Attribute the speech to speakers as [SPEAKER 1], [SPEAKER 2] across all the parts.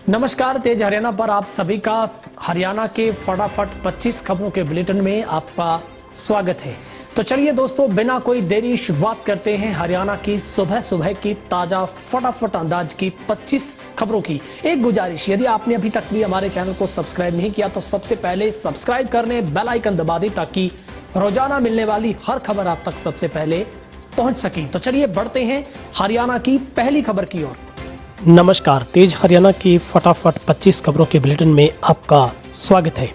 [SPEAKER 1] नमस्कार, तेज हरियाणा पर आप सभी का हरियाणा के फटाफट 25 खबरों के बुलेटिन में आपका स्वागत है। तो चलिए दोस्तों, बिना कोई देरी शुरुआत करते हैं हरियाणा की सुबह सुबह की ताजा फटाफट अंदाज की 25 खबरों की। एक गुजारिश, यदि आपने अभी तक भी हमारे चैनल को सब्सक्राइब नहीं किया तो सबसे पहले सब्सक्राइब करने, बेल आइकन दबा दें ताकि रोजाना मिलने वाली हर खबर आप तक सबसे पहले पहुंच सके। तो चलिए बढ़ते हैं हरियाणा की पहली खबर की ओर। नमस्कार, तेज हरियाणा की फटाफट 25 खबरों के बुलेटिन में आपका स्वागत है।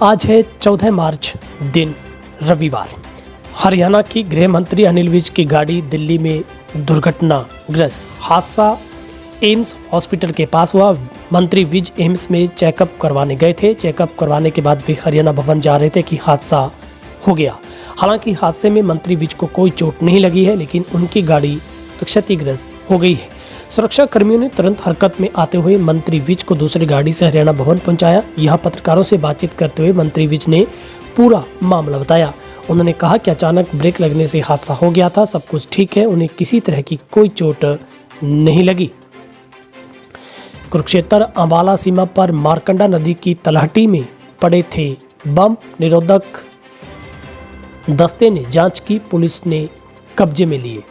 [SPEAKER 1] आज है 14 मार्च, दिन रविवार। हरियाणा की गृह मंत्री अनिल विज की गाड़ी दिल्ली में दुर्घटनाग्रस्त। हादसा एम्स हॉस्पिटल के पास हुआ। मंत्री विज एम्स में चेकअप करवाने गए थे। चेकअप करवाने के बाद वे हरियाणा भवन जा रहे थे कि हादसा हो गया। हालांकि हादसे में मंत्री विज को कोई चोट नहीं लगी है, लेकिन उनकी गाड़ी क्षतिग्रस्त हो गई है। सुरक्षा कर्मियों ने तुरंत हरकत में आते हुए मंत्री विज को दूसरी गाड़ी से हरियाणा भवन पहुंचाया। यहां पत्रकारों से बातचीत करते हुए मंत्री विज ने पूरा मामला बताया। उन्होंने कहा कि अचानक ब्रेक लगने से हादसा हो गया था, सब कुछ ठीक है, उन्हें किसी तरह की कोई चोट नहीं लगी। कुरुक्षेत्र अंबाला सीमा पर मारकंडा नदी की तलहटी में पड़े थे बम। निरोधक दस्ते ने जांच की, पुलिस ने कब्जे में लिए।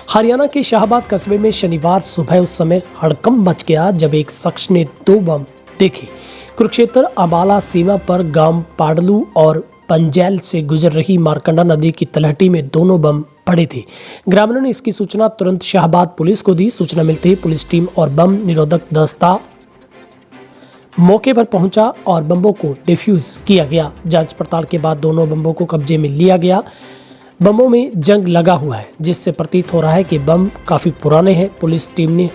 [SPEAKER 1] हरियाणा के शाहबाद कस्बे में शनिवार सुबह उस समय हड़कंप मच गया जब एक शख्स ने 2 बम देखे। कुरुक्षेत्र अंबाला सीमा पर गांव पाडलू और पंजैल से गुजर रही मारकंडा नदी की तलहटी में दोनों बम पड़े थे। ग्रामीणों ने इसकी सूचना तुरंत शाहबाद पुलिस को दी। सूचना मिलते ही पुलिस टीम और बम निरोधक दस्ता मौके पर पहुंचा और बम्बों को डिफ्यूज किया गया। जांच पड़ताल के बाद दोनों बम्बों को कब्जे में लिया गया। बमों में जंग लगा हुआ है, जिससे प्रतीत हो रहा है कि बम काफ़ी पुराने हैं। पुलिस टीम ने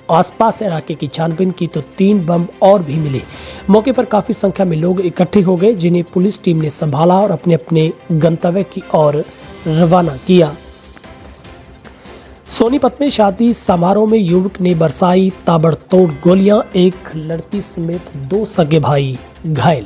[SPEAKER 1] आसपास इलाके की छानबीन की तो 3 बम और भी मिले। मौके पर काफ़ी संख्या में लोग इकट्ठे हो गए, जिन्हें पुलिस टीम ने संभाला और अपने अपने गंतव्य की ओर रवाना किया। सोनीपत में शादी समारोह में युवक ने बरसाई ताबड़तोड़ गोलियां, एक लड़की समेत 2 सगे भाई घायल।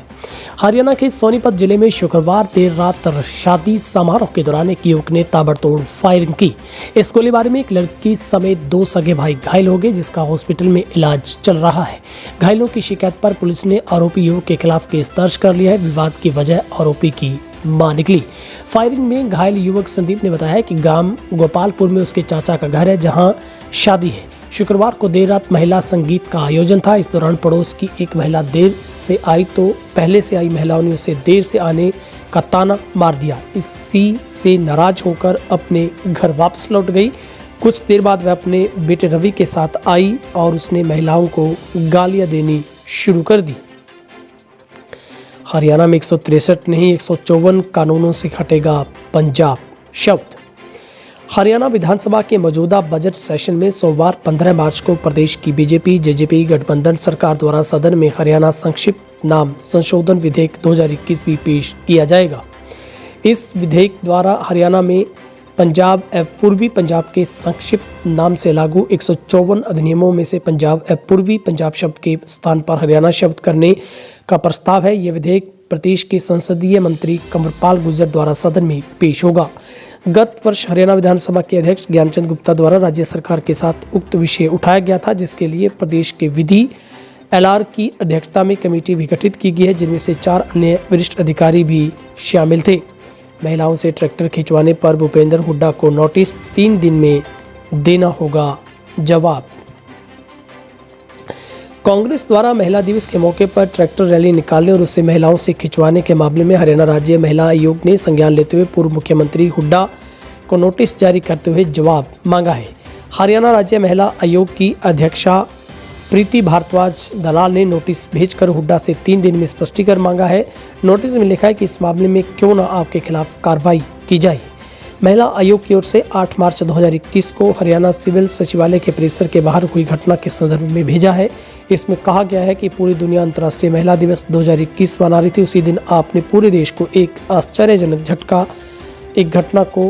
[SPEAKER 1] हरियाणा के सोनीपत जिले में शुक्रवार देर रात शादी समारोह के दौरान एक युवक ने ताबड़तोड़ फायरिंग की। इस गोलीबारी में एक लड़की समेत 2 सगे भाई घायल हो गए, जिसका हॉस्पिटल में इलाज चल रहा है। घायलों की शिकायत पर पुलिस ने आरोपी युवक के खिलाफ केस दर्ज कर लिया है। विवाद की वजह आरोपी की मां निकली। फायरिंग में घायल युवक संदीप ने बताया कि गांव गोपालपुर में उसके चाचा का घर है, जहां शादी है। शुक्रवार को देर रात महिला संगीत का आयोजन था। इस दौरान पड़ोस की एक महिला देर से आई तो पहले से आई महिलाओं ने उसे देर से आने का ताना मार दिया। इसी से नाराज होकर अपने घर वापस लौट गई। कुछ देर बाद वह अपने बेटे रवि के साथ आई और उसने महिलाओं को गालियां देनी शुरू कर दी। हरियाणा में 163 नहीं 154 कानूनों से हटेगा पंजाब शब्द। हरियाणा विधानसभा के मौजूदा बजट सेशन में सोमवार 15 मार्च को प्रदेश की बीजेपी जेजेपी गठबंधन सरकार द्वारा सदन में हरियाणा संक्षिप्त नाम संशोधन विधेयक 2021 भी पेश किया जाएगा। इस विधेयक द्वारा हरियाणा में पंजाब एवं पूर्वी पंजाब के संक्षिप्त नाम से लागू 154 अधिनियमों में से पंजाब एवं पूर्वी पंजाब शब्द के स्थान पर हरियाणा शब्द करने का प्रस्ताव है। यह विधेयक प्रदेश के संसदीय मंत्री कंवरपाल गुर्जर द्वारा सदन में पेश होगा। गत वर्ष हरियाणा विधानसभा के अध्यक्ष ज्ञानचंद गुप्ता द्वारा राज्य सरकार के साथ उक्त विषय उठाया गया था, जिसके लिए प्रदेश के विधि एलआर की अध्यक्षता में कमेटी भी गठित की गई है, जिनमें से 4 अन्य वरिष्ठ अधिकारी भी शामिल थे। महिलाओं से ट्रैक्टर खिंचवाने पर भूपेंद्र हुड्डा को नोटिस, 3 दिन में देना होगा जवाब। कांग्रेस द्वारा महिला दिवस के मौके पर ट्रैक्टर रैली निकालने और उसे महिलाओं से खिंचवाने के मामले में हरियाणा राज्य महिला आयोग ने संज्ञान लेते हुए पूर्व मुख्यमंत्री हुड्डा को नोटिस जारी करते हुए जवाब मांगा है। हरियाणा राज्य महिला आयोग की अध्यक्षा प्रीति भारद्वाज दलाल ने नोटिस भेजकर हुड्डा से 3 दिन में स्पष्टीकरण मांगा है। नोटिस में लिखा है कि इस मामले में क्यों न आपके खिलाफ कार्रवाई की जाए। महिला आयोग की ओर से 8 मार्च 2021 को हरियाणा सिविल सचिवालय के परिसर के बाहर हुई घटना के संदर्भ में भेजा है। इसमें कहा गया है कि पूरी दुनिया अंतर्राष्ट्रीय महिला दिवस 2021 मना रही थी। उसी दिन आपने पूरे देश को एक आश्चर्यजनक झटका, एक घटना को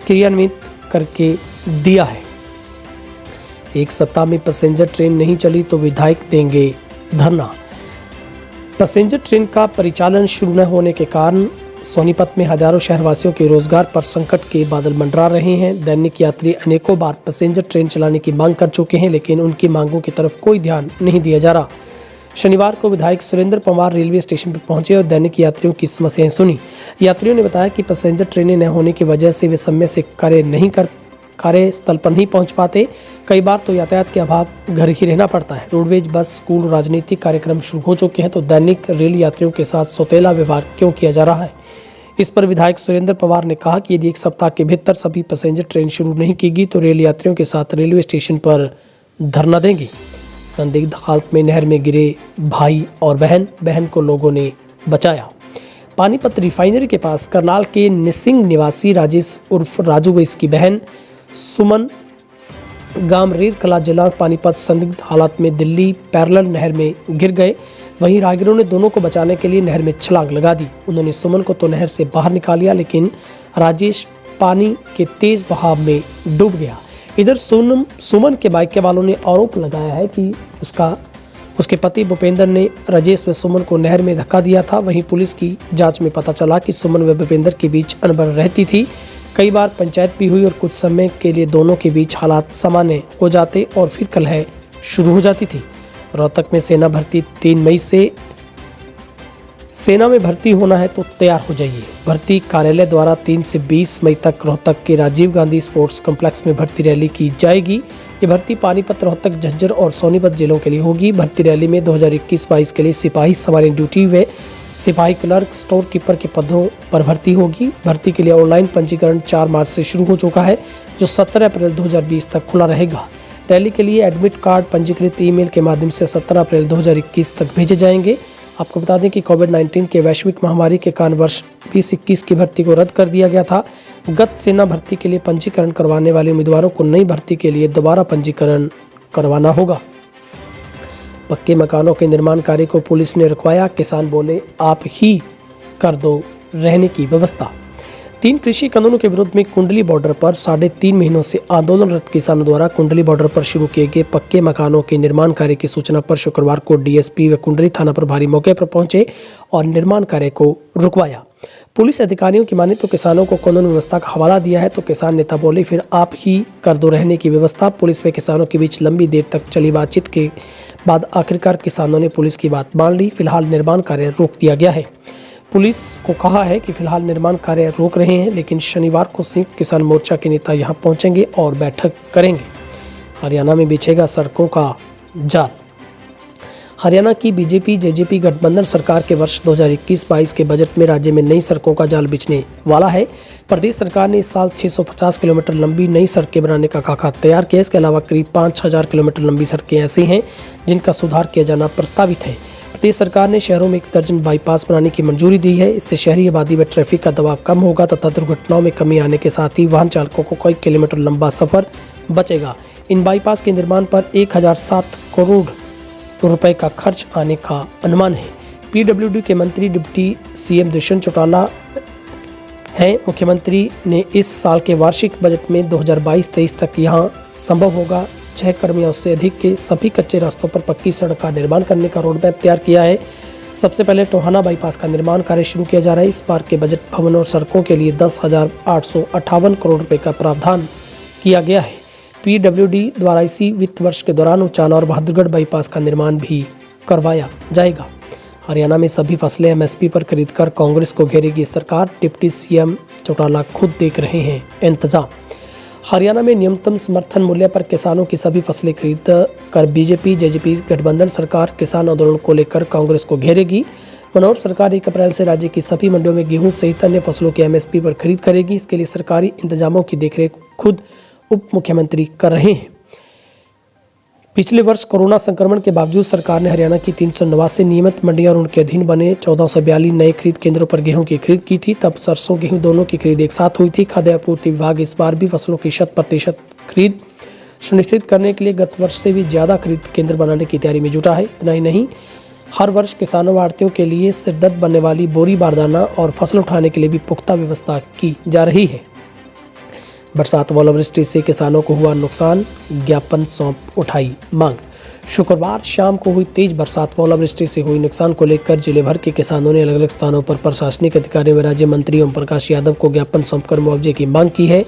[SPEAKER 1] क्रियान्वित करके दिया है। एक सप्ताह में पैसेंजर ट्रेन नहीं चली तो विधायक देंगे धरना। पैसेंजर ट्रेन का परिचालन शुरू न होने के कारण सोनीपत में हजारों शहरवासियों के रोजगार पर संकट के बादल मंडरा रहे हैं। दैनिक यात्री अनेकों बार पैसेंजर ट्रेन चलाने की मांग कर चुके हैं, लेकिन उनकी मांगों की तरफ कोई ध्यान नहीं दिया जा रहा। शनिवार को विधायक सुरेंद्र पवार रेलवे स्टेशन पर पहुंचे और दैनिक यात्रियों की समस्याएं सुनी। यात्रियों ने बताया कि पैसेंजर ट्रेनें न होने की वजह से वे समय से कार्यस्थल पर नहीं पहुंच पाते। कई बार तो यातायात के अभाव घर ही रहना पड़ता है। रोडवेज, बस, स्कूल, राजनीतिक कार्यक्रम शुरू हो चुके हैं, तो दैनिक रेल यात्रियों के साथ सौतेला व्यवहार क्यों किया जा रहा है? इस पर विधायक सुरेंद्र पवार ने कहा कि यदि एक सप्ताह के भीतर सभी पैसेंजर ट्रेन शुरू नहीं की गई तो रेल यात्रियों के साथ रेलवे स्टेशन पर धरना देंगे। संदिग्ध हालत में नहर में गिरे भाई और बहन को लोगों ने बचाया। पानीपत रिफाइनरी के पास करनाल के निसिंग निवासी राजेश उर्फ राजू व इसकी बहन सुमन गामरेर कला जिला पानीपत संदिग्ध हालत में दिल्ली पैरेलल नहर में गिर गए। वहीं राहगीरों ने दोनों को बचाने के लिए नहर में छलांग लगा दी। उन्होंने सुमन को तो नहर से बाहर निकाल लिया, लेकिन राजेश पानी के तेज बहाव में डूब गया। इधर सुमन के बाइक वालों ने आरोप लगाया है कि उसके पति भूपेंद्र ने राजेश व सुमन को नहर में धक्का दिया था। वहीं पुलिस की जांच में पता चला कि सुमन व भूपेंद्र के बीच अनबन रहती थी। कई बार पंचायत भी हुई और कुछ समय के लिए दोनों के बीच हालात सामान्य हो जाते और फिर कलह शुरू हो जाती थी। रोहतक में सेना भर्ती 3 मई से सेना में भर्ती होना है तो तैयार हो जाइए। भर्ती कार्यालय द्वारा 3 से 20 मई तक रोहतक के राजीव गांधी स्पोर्ट्स कॉम्प्लेक्स में भर्ती रैली की जाएगी। ये भर्ती पानीपत, रोहतक, झज्जर और सोनीपत जिलों के लिए होगी। भर्ती रैली में 2021-22 के लिए सिपाही सवारी ड्यूटी व सिपाही क्लर्क, स्टोर कीपर के पदों पर भर्ती होगी। भर्ती के लिए ऑनलाइन पंजीकरण 4 मार्च से शुरू हो चुका है, जो 17 अप्रैल 2020 तक खुला रहेगा। रैली के लिए एडमिट कार्ड पंजीकृत ईमेल के माध्यम से 17 अप्रैल 2021 तक भेजे जाएंगे। आपको बता दें कि कोविड-19 के वैश्विक महामारी के कारण वर्ष 2021 की भर्ती को रद्द कर दिया गया था। गत सेना भर्ती के लिए पंजीकरण करवाने वाले उम्मीदवारों को नई भर्ती के लिए दोबारा पंजीकरण करवाना होगा। पक्के मकानों के निर्माण कार्य को पुलिस ने रुकवाया। किसान बोले, आप ही कर दो रहने की व्यवस्था। 3 कृषि कानूनों के विरोध में कुंडली बॉर्डर पर 3.5 महीनों से आंदोलनरत किसानों द्वारा कुंडली बॉर्डर पर शुरू किए गए पक्के मकानों के निर्माण कार्य की सूचना पर शुक्रवार को डीएसपी व कुंडली थाना प्रभारी मौके पर पहुंचे और निर्माण कार्य को रुकवाया। पुलिस अधिकारियों की माने तो किसानों को कानून व्यवस्था का हवाला दिया है, तो किसान नेता बोले, फिर आप ही कर दो रहने की व्यवस्था। पुलिस व किसानों के बीच लंबी देर तक चली बातचीत के बाद आखिरकार किसानों ने पुलिस की बात मान ली। फिलहाल निर्माण कार्य रोक दिया गया है। पुलिस को कहा है कि फिलहाल निर्माण कार्य रोक रहे हैं, लेकिन शनिवार को संयुक्त किसान मोर्चा के नेता यहां पहुंचेंगे और बैठक करेंगे। हरियाणा में बिछेगा सड़कों का जाल। हरियाणा की बीजेपी जेजेपी गठबंधन सरकार के वर्ष 2021-22 के बजट में राज्य में नई सड़कों का जाल बिछने वाला है। प्रदेश सरकार ने इस साल 650 किलोमीटर लंबी नई सड़कें बनाने का खाका तैयार किया। इसके अलावा करीब 5000 किलोमीटर लंबी सड़कें ऐसी हैं जिनका सुधार किया जाना प्रस्तावित है। प्रदेश सरकार ने शहरों में 1 दर्जन बाईपास बनाने की मंजूरी दी है। इससे शहरी आबादी व ट्रैफिक का दबाव कम होगा तथा दुर्घटनाओं में कमी आने के साथ ही वाहन चालकों को कई किलोमीटर लंबा सफर बचेगा। इन बाईपास के निर्माण पर 1007 करोड़ रुपए का खर्च आने का अनुमान है। पीडब्ल्यूडी के मंत्री डिप्टी सीएम दुष्यंत चौटाला हैं। मुख्यमंत्री ने इस साल के वार्षिक बजट में 2022-23 तक यहां संभव होगा 6 कर्मियों से अधिक के सभी कच्चे रास्तों पर पक्की सड़क का निर्माण करने का रोड मैप तैयार किया है। सबसे पहले टोहाना बाईपास का निर्माण कार्य शुरू किया जा रहा है। इस बार के बजट भवन और सड़कों के लिए 10,858 करोड़ रुपए का प्रावधान किया गया है। पीडब्ल्यूडी द्वारा इसी वित्त वर्ष के दौरान उचाना और बहादुरगढ़ बाईपास का निर्माण भी करवाया जाएगा। हरियाणा में सभी फसलें एमएसपी पर खरीदकर कांग्रेस को घेरेगी सरकार। डिप्टी सीएम चौटाला खुद देख रहे हैं इंतजाम। हरियाणा में न्यूनतम समर्थन मूल्य पर किसानों की सभी फसलें खरीद कर बीजेपी जेजेपी गठबंधन सरकार किसान आंदोलन को लेकर कांग्रेस को घेरेगी। मनोहर सरकार 1 अप्रैल से राज्य की सभी मंडियों में गेहूं सहित अन्य फसलों की एमएसपी पर खरीद करेगी। इसके लिए सरकारी इंतजामों की देखरेख खुद उप मुख्यमंत्री कर रहे हैं। पिछले वर्ष कोरोना संक्रमण के बावजूद सरकार ने हरियाणा की 389 नियमित मंडियां और उनके अधीन बने 1442 नए खरीद केंद्रों पर गेहूं की खरीद की थी। तब सरसों गेहूं दोनों की खरीद एक साथ हुई थी। खाद्य आपूर्ति विभाग इस बार भी फसलों की 100% खरीद सुनिश्चित करने के लिए गत वर्ष से भी ज्यादा खरीद केंद्र बनाने की तैयारी में जुटा है। इतना ही नहीं, हर वर्ष किसानों व आढ़तियों के लिए सिरदर्द बनने वाली बोरी बारदाना और फसल उठाने के लिए भी पुख्ता व्यवस्था की जा रही है। बरसात व ओलावृष्टि से किसानों को हुआ नुकसान, ज्ञापन सौंप उठाई मांग। शुक्रवार शाम को हुई तेज बरसात व ओलावृष्टि से हुई नुकसान को लेकर जिले भर के किसानों ने अलग अलग स्थानों पर प्रशासनिक अधिकारियों व राज्य मंत्री ओम प्रकाश यादव को ज्ञापन सौंपकर मुआवजे की मांग की है।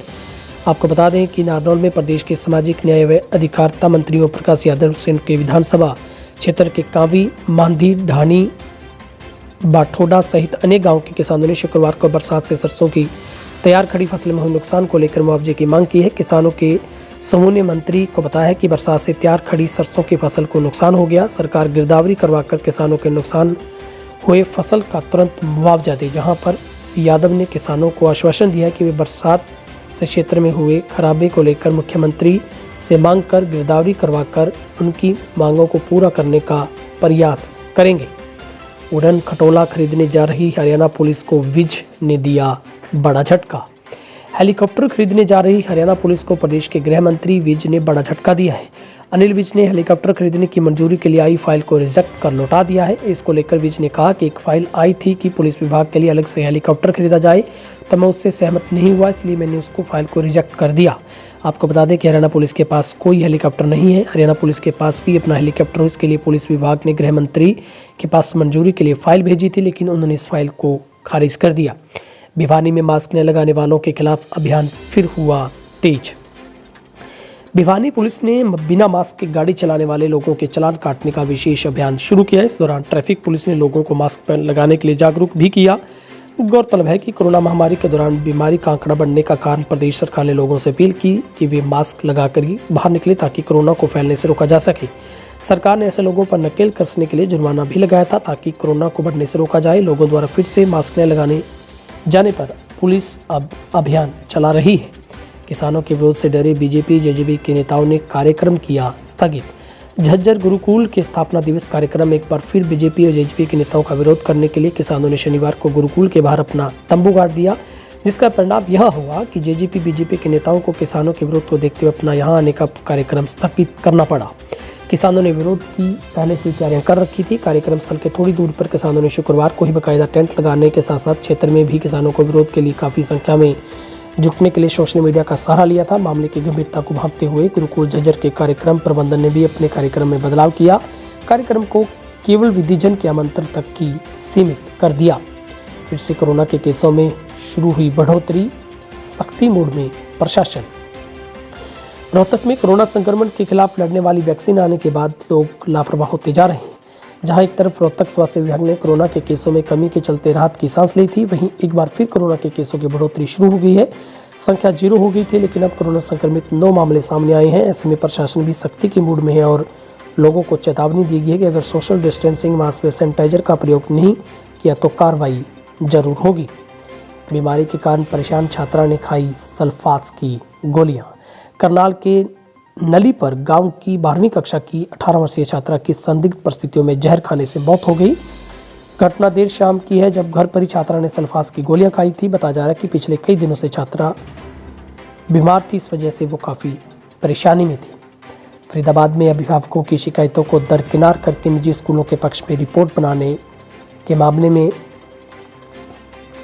[SPEAKER 1] आपको बता दें कि नारनौल में प्रदेश के सामाजिक न्याय व अधिकारिता मंत्री ओम प्रकाश यादव से उनके विधानसभा क्षेत्र के कांवी, मांधी, ढाणी, बाठोडा सहित अनेक गाँव के किसानों ने शुक्रवार को बरसात से सरसों की तैयार खड़ी फसल में हुए नुकसान को लेकर मुआवजे की मांग की है। किसानों के समूह ने मंत्री को बताया कि बरसात से तैयार खड़ी सरसों की फसल को नुकसान हो गया। सरकार गिरदावरी करवाकर किसानों के नुकसान हुए फसल का तुरंत मुआवजा दे। जहां पर यादव ने किसानों को आश्वासन दिया कि वे बरसात से क्षेत्र में हुए खराबे को लेकर मुख्यमंत्री से मांग कर गिरदावरी करवाकर उनकी मांगों को पूरा करने का प्रयास करेंगे। उड़न खटोला खरीदने जा रही हरियाणा पुलिस को विज ने दिया बड़ा झटका। हेलीकॉप्टर खरीदने जा रही हरियाणा पुलिस को प्रदेश के गृह मंत्री विज ने बड़ा झटका दिया है। अनिल विज ने हेलीकॉप्टर खरीदने की मंजूरी के लिए आई फाइल को रिजेक्ट कर लौटा दिया है। इसको लेकर विज ने कहा कि एक फाइल आई थी कि पुलिस विभाग के लिए अलग से हेलीकॉप्टर खरीदा जाए, तो मैं उससे सहमत नहीं हुआ, इसलिए मैंने उसको फाइल को रिजेक्ट कर दिया। आपको बता दें कि हरियाणा पुलिस के पास कोई हेलीकॉप्टर नहीं है। हरियाणा पुलिस के पास भी अपना हेलीकॉप्टर हो, इसके लिए पुलिस विभाग ने गृह मंत्री के पास मंजूरी के लिए फाइल भेजी थी, लेकिन उन्होंने इस फाइल को खारिज कर दिया। भिवानी में मास्क न लगाने वालों के खिलाफ अभियान फिर हुआ तेज। भिवानी पुलिस ने बिना मास्क के गाड़ी चलाने वाले लोगों के चालान काटने का विशेष अभियान शुरू किया। इस दौरान ट्रैफिक पुलिस ने लोगों को मास्क लगाने के लिए जागरूक भी किया। गौरतलब है कि कोरोना महामारी के दौरान बीमारी का आंकड़ा बढ़ने का कारण प्रदेश सरकार ने लोगों से अपील की कि वे मास्क लगाकर ही बाहर निकले ताकि कोरोना को फैलने से रोका जा सके। सरकार ने ऐसे लोगों पर नकेल कसने के लिए जुर्माना भी लगाया था ताकि कोरोना को बढ़ने से रोका जाए। लोगों द्वारा फिर से मास्क न लगाने जाने पर पुलिस अब अभियान चला रही है। किसानों के विरोध से डरे बीजेपी जेजेपी के नेताओं ने कार्यक्रम किया स्थगित। झज्जर गुरुकुल के स्थापना दिवस कार्यक्रम में एक बार फिर बीजेपी और जेजेपी के नेताओं का विरोध करने के लिए किसानों ने शनिवार को गुरुकुल के बाहर अपना तंबू गाड़ दिया, जिसका परिणाम यह हुआ कि जेजेपी बीजेपी के नेताओं को किसानों के विरोध को देखते हुए अपना यहां आने का कार्यक्रम स्थगित करना पड़ा। किसानों ने विरोध की पहले से तैयारियां कर रखी थी। कार्यक्रम स्थल के थोड़ी दूर पर किसानों ने शुक्रवार को ही बाकायदा टेंट लगाने के साथ साथ क्षेत्र में भी किसानों को विरोध के लिए काफ़ी संख्या में जुटने के लिए सोशल मीडिया का सहारा लिया था। मामले की गंभीरता को भांपते हुए गुरुकुल झज्जर के कार्यक्रम प्रबंधन ने भी अपने कार्यक्रम में बदलाव किया। कार्यक्रम को केवल विधिजन के आमंत्रण तक की सीमित कर दिया। फिर से कोरोना के केसों में शुरू हुई बढ़ोतरी, सख्ती मोड में प्रशासन। रोहतक में कोरोना संक्रमण के खिलाफ लड़ने वाली वैक्सीन आने के बाद लोग लापरवाह होते जा रहे हैं। जहां एक तरफ रोहतक स्वास्थ्य विभाग ने कोरोना के केसों में कमी के चलते राहत की सांस ली थी, वहीं एक बार फिर कोरोना के केसों की बढ़ोतरी शुरू हो गई है। संख्या 0 हो गई थी, लेकिन अब कोरोना संक्रमित 9 मामले सामने आए हैं। ऐसे में प्रशासन भी सख्ती की मूड में है और लोगों को चेतावनी दी गई है कि अगर सोशल डिस्टेंसिंग, मास्क व सैनिटाइजर का प्रयोग नहीं किया तो कार्रवाई जरूर होगी। बीमारी के कारण परेशान छात्रा ने खाई सल्फास की गोलियां। करनाल के नली पर गांव की 12वीं कक्षा की 18 वर्षीय छात्रा की संदिग्ध परिस्थितियों में जहर खाने से मौत हो गई। घटना देर शाम की है, जब घर पर ही छात्रा ने सल्फास की गोलियां खाई थी। बताया जा रहा है कि पिछले कई दिनों से छात्रा बीमार थी, इस वजह से वो काफ़ी परेशानी में थी। फरीदाबाद में अभिभावकों की शिकायतों को दरकिनार करके निजी स्कूलों के पक्ष में रिपोर्ट बनाने के मामले में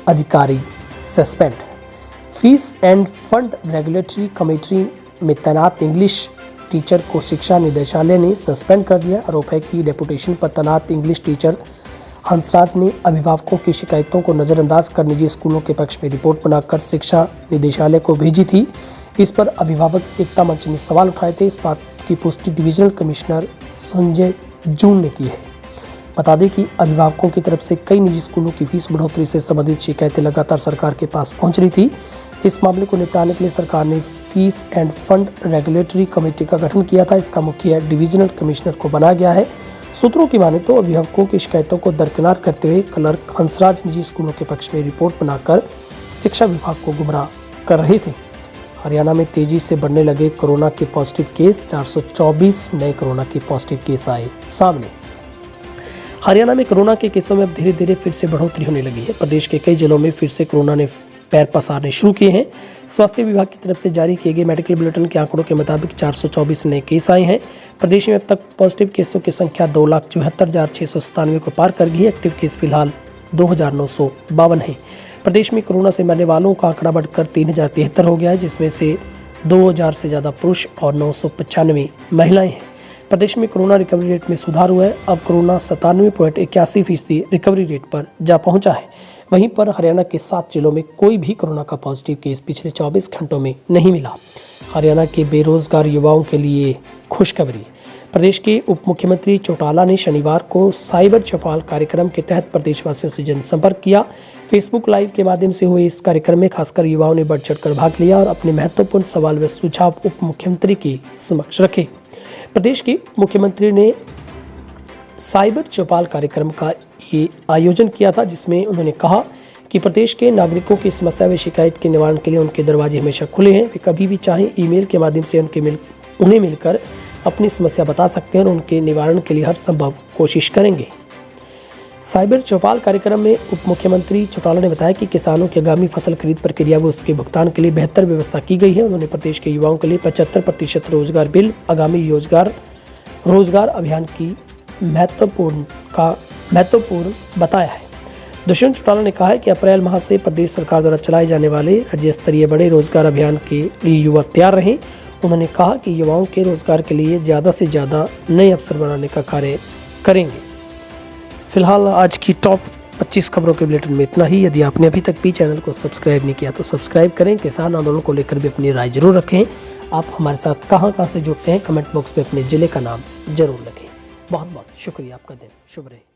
[SPEAKER 1] अधिकारी suspend. Fees end fund regulatory committee में तैनात इंग्लिश टीचर को शिक्षा निदेशालय ने सस्पेंड कर दिया। आरोप है कि डेपुटेशन पर तैनात इंग्लिश टीचर हंसराज ने अभिभावकों की शिकायतों को नज़रअंदाज कर निजी स्कूलों के पक्ष में रिपोर्ट बनाकर शिक्षा निदेशालय को भेजी थी। इस पर अभिभावक एकता मंच ने सवाल उठाए थे। इस बात की पुष्टि डिविजनल कमिश्नर संजय जून ने की है। बता दें कि अभिभावकों की तरफ से कई निजी स्कूलों की फीस बढ़ोतरी से संबंधित शिकायतें लगातार सरकार के पास पहुंच रही थी। इस मामले को निपटाने के लिए सरकार ने fees end fund regulatory committee का गठन किया था। इसका मुखिया डिविजनल कमिश्नर को बनाया गया है। सूत्रों की माने तो अभिभावकों की शिकायतों को दरकिनार करते हुए क्लर्क हंसराज निजी स्कूलों के पक्ष में रिपोर्ट बनाकर शिक्षा विभाग को गुमराह कर रहे थे। हरियाणा में तेजी से बढ़ने लगे कोरोना के पॉजिटिव केस। 424 नए कोरोना के पॉजिटिव केस आए सामने। हरियाणा में कोरोना के केसों में अब धीरे धीरे फिर से बढ़ोतरी होने लगी है। प्रदेश के कई जिलों में फिर से कोरोना ने पैर पसारने शुरू किए हैं। स्वास्थ्य विभाग की तरफ से जारी किए गए मेडिकल बुलेटिन के आंकड़ों के मुताबिक 424 नए केस आए हैं। प्रदेश में अब तक पॉजिटिव केसों की संख्या 2,74,697 को पार कर गई है। एक्टिव केस फिलहाल 2,952 हैं। प्रदेश में कोरोना से मरने वालों का आंकड़ा बढ़कर 3,073 हो गया है, जिसमें से 2,000 से ज़्यादा पुरुष और 995 महिलाएं हैं। प्रदेश में कोरोना रिकवरी रेट में सुधार हुआ है। अब कोरोना 97.81% रिकवरी रेट पर जा पहुंचा है। वहीं पर हरियाणा के 7 जिलों में कोई भी कोरोना का पॉजिटिव केस पिछले 24 घंटों में नहीं मिला। हरियाणा के बेरोजगार युवाओं के लिए खुशखबरी। प्रदेश के उप मुख्यमंत्री चौटाला ने शनिवार को साइबर चौपाल कार्यक्रम के तहत प्रदेशवासियों से जनसंपर्क किया। फेसबुक लाइव के माध्यम से हुए इस कार्यक्रम में खासकर युवाओं ने बढ़ चढ़कर भाग लिया और अपने महत्वपूर्ण सवाल व सुझाव उप मुख्यमंत्री के समक्ष रखे। प्रदेश के मुख्यमंत्री ने साइबर चौपाल कार्यक्रम का ये आयोजन किया था, जिसमें उन्होंने कहा कि प्रदेश के नागरिकों की समस्या व शिकायत के निवारण के लिए उनके दरवाजे हमेशा खुले हैं। वे कभी भी चाहें ईमेल के माध्यम से उन्हें मिलकर अपनी समस्या बता सकते हैं और उनके निवारण के लिए हर संभव कोशिश करेंगे। साइबर चौपाल कार्यक्रम में उप मुख्यमंत्री चौटाला ने बताया कि किसानों की आगामी फसल खरीद प्रक्रिया व उसके भुगतान के लिए बेहतर व्यवस्था की गई है। उन्होंने प्रदेश के युवाओं के लिए 75% रोजगार बिल, आगामी रोजगार अभियान की महत्वपूर्ण बताया है। दुष्यंत चौटाला ने कहा है कि अप्रैल माह से प्रदेश सरकार द्वारा चलाए जाने वाले राज्य स्तरीय बड़े रोजगार अभियान के लिए युवा तैयार रहें। उन्होंने कहा कि युवाओं के रोजगार के लिए ज़्यादा से ज़्यादा नए अवसर बनाने का कार्य करेंगे। फिलहाल आज की टॉप 25 खबरों के बुलेटिन में इतना ही। यदि आपने अभी तक भी चैनल को सब्सक्राइब नहीं किया तो सब्सक्राइब करें। किसान आंदोलन को लेकर भी अपनी राय जरूर रखें। आप हमारे साथ कहाँ से जुड़ते हैं, कमेंट बॉक्स में अपने ज़िले का नाम जरूर लिखें। बहुत बहुत शुक्रिया। आपका दिन शुभ रहे।